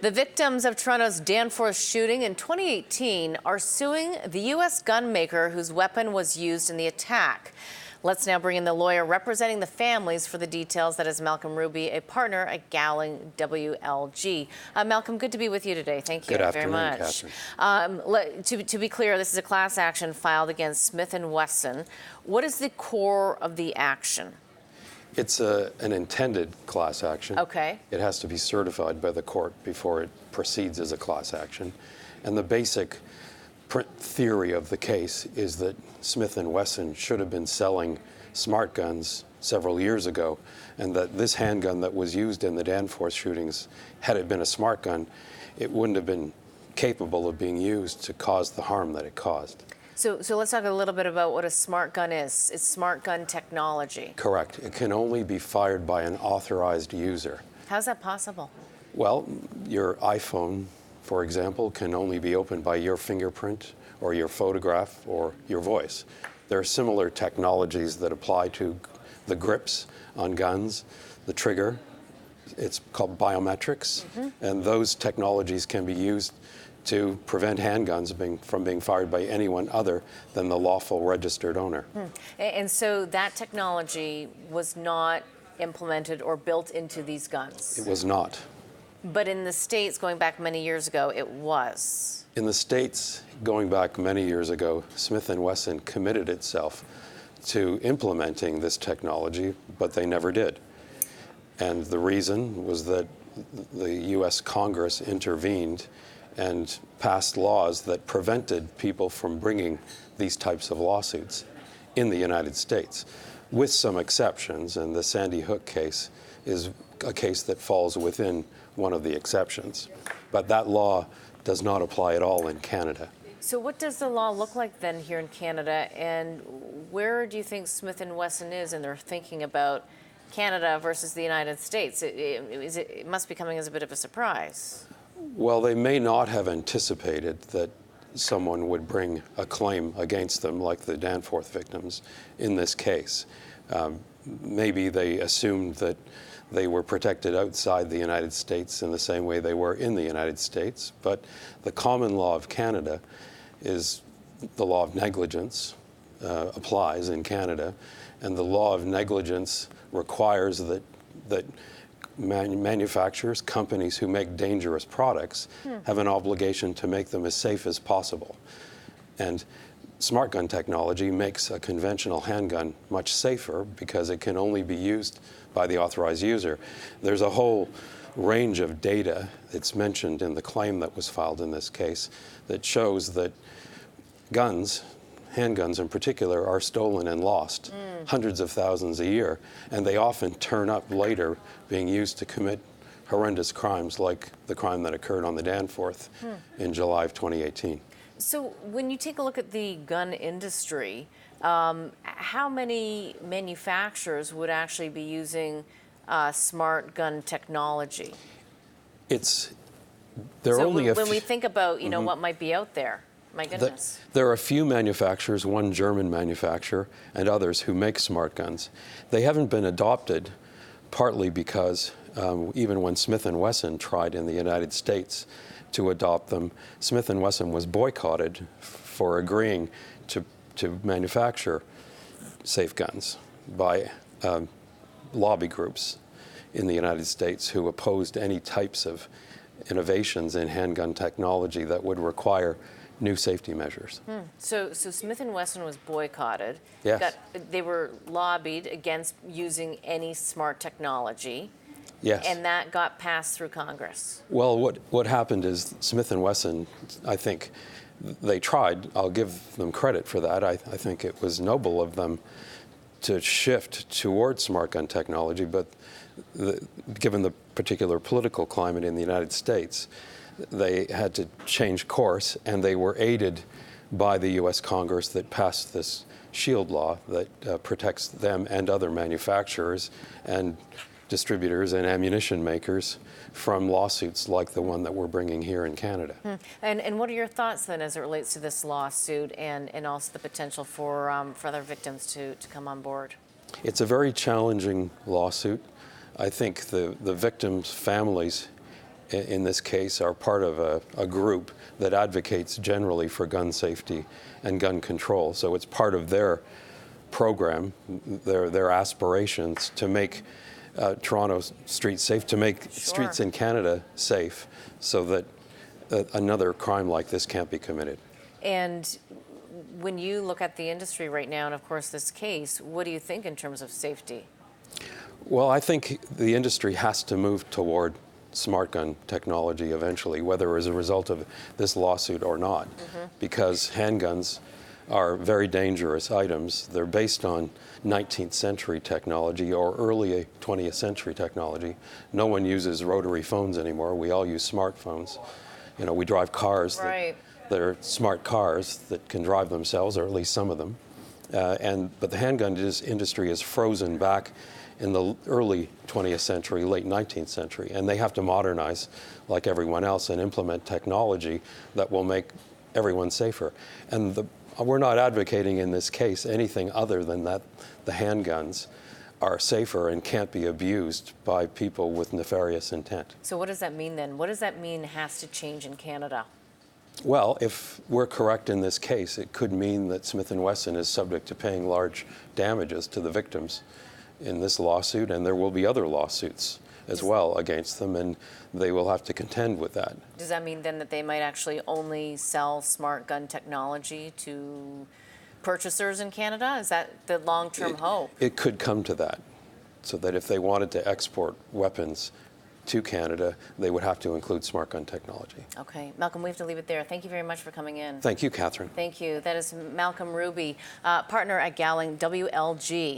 The victims of Toronto's Danforth shooting in 2018 are suing the U.S. gunmaker whose weapon was used in the attack. Let's now bring in the lawyer representing the families for the details. That is Malcolm Ruby, a partner at Gowling WLG. Malcolm, good to be with you today. Thank you very much. To be clear, this is a class action filed against Smith Wesson. What is the core of the action? It's an intended class action. Okay. It has to be certified by the court before it proceeds as a class action. And the basic theory of the case is that Smith Wesson should have been selling smart guns several years ago, and that this handgun that was used in the Danforth shootings, had it been a smart gun, it wouldn't have been capable of being used to cause the harm that it caused. So let's talk a little bit about what a smart gun is. It's smart gun technology. Correct. It can only be fired by an authorized user. How's that possible? Well, your iPhone, for example, can only be opened by your fingerprint or your photograph or your voice. There are similar technologies that apply to the grips on guns, the trigger. It's called biometrics, and those technologies can be used to prevent handguns from being fired by anyone other than the lawful registered owner. And so that technology was not implemented or built into these guns? It was not. But in the States, going back many years ago, it was? In the States, going back many years ago, Smith Wesson committed itself to implementing this technology, but they never did. And the reason was that the U.S. Congress intervened and passed laws that prevented people from bringing these types of lawsuits in the United States, with some exceptions, and the Sandy Hook case is a case that falls within one of the exceptions. But that law does not apply at all in Canada. So what does the law look like then here in Canada, and where do you think Smith Wesson is in their thinking about Canada versus the United States? It must be coming as a bit of a surprise. Well, they may not have anticipated that someone would bring a claim against them like the Danforth victims in this case. Maybe they assumed that they were protected outside the United States in the same way they were in the United States, but the common law of Canada is the law of negligence applies in Canada, and the law of negligence requires that manufacturers, companies who make dangerous products have an obligation to make them as safe as possible. And smart gun technology makes a conventional handgun much safer because it can only be used by the authorized user. There's a whole range of data that's mentioned in the claim that was filed in this case that shows that guns, handguns in particular, are stolen and lost hundreds of thousands a year, and they often turn up later being used to commit horrendous crimes like the crime that occurred on the Danforth in July of 2018. So when you take a look at the gun industry, how many manufacturers would actually be using smart gun technology? When we think about, you know, what might be out there, my goodness. There are a few manufacturers, one German manufacturer, and others who make smart guns. They haven't been adopted partly because even when Smith Wesson tried in the United States to adopt them, Smith Wesson was boycotted for agreeing to manufacture safe guns by lobby groups in the United States who opposed any types of innovations in handgun technology that would require new safety measures. So Smith Wesson was boycotted. Yes. They were lobbied against using any smart technology. Yes. And that got passed through Congress. Well, what happened is Smith Wesson, I think, they tried. I'll give them credit for that. I think it was noble of them to shift towards smart gun technology, but given the particular political climate in the United States, they had to change course, and they were aided by the U.S. Congress that passed this shield law that protects them and other manufacturers and distributors and ammunition makers from lawsuits like the one that we're bringing here in Canada. And what are your thoughts then as it relates to this lawsuit and also the potential for other victims to come on board? It's a very challenging lawsuit. I think the victims' families in this case, are part of a group that advocates generally for gun safety and gun control. So it's part of their program, their aspirations to make Toronto streets safe, to make streets in Canada safe, so that another crime like this can't be committed. And when you look at the industry right now, and of course this case, what do you think in terms of safety? Well, I think the industry has to move toward smart gun technology eventually, whether as a result of this lawsuit or not, because handguns are very dangerous items. They're based on 19th century technology or early 20th century technology. No one uses rotary phones anymore. We all use smartphones. You know, we drive cars that are smart cars that can drive themselves, or at least some of them. But the handgun industry is frozen back in the early 20th century, late 19th century, and they have to modernize like everyone else and implement technology that will make everyone safer. And we're not advocating in this case anything other than that the handguns are safer and can't be abused by people with nefarious intent. So what does that mean then? What does that mean has to change in Canada? Well, if we're correct in this case, it could mean that Smith Wesson is subject to paying large damages to the victims in this lawsuit, and there will be other lawsuits as well against them, and they will have to contend with that. Does that mean then that they might actually only sell smart gun technology to purchasers in Canada? Is that the long-term hope? It could come to that, so that if they wanted to export weapons to Canada, they would have to include smart gun technology. Okay. Malcolm, we have to leave it there. Thank you very much for coming in. Thank you, Catherine. Thank you. That is Malcolm Ruby, partner at Gowling WLG.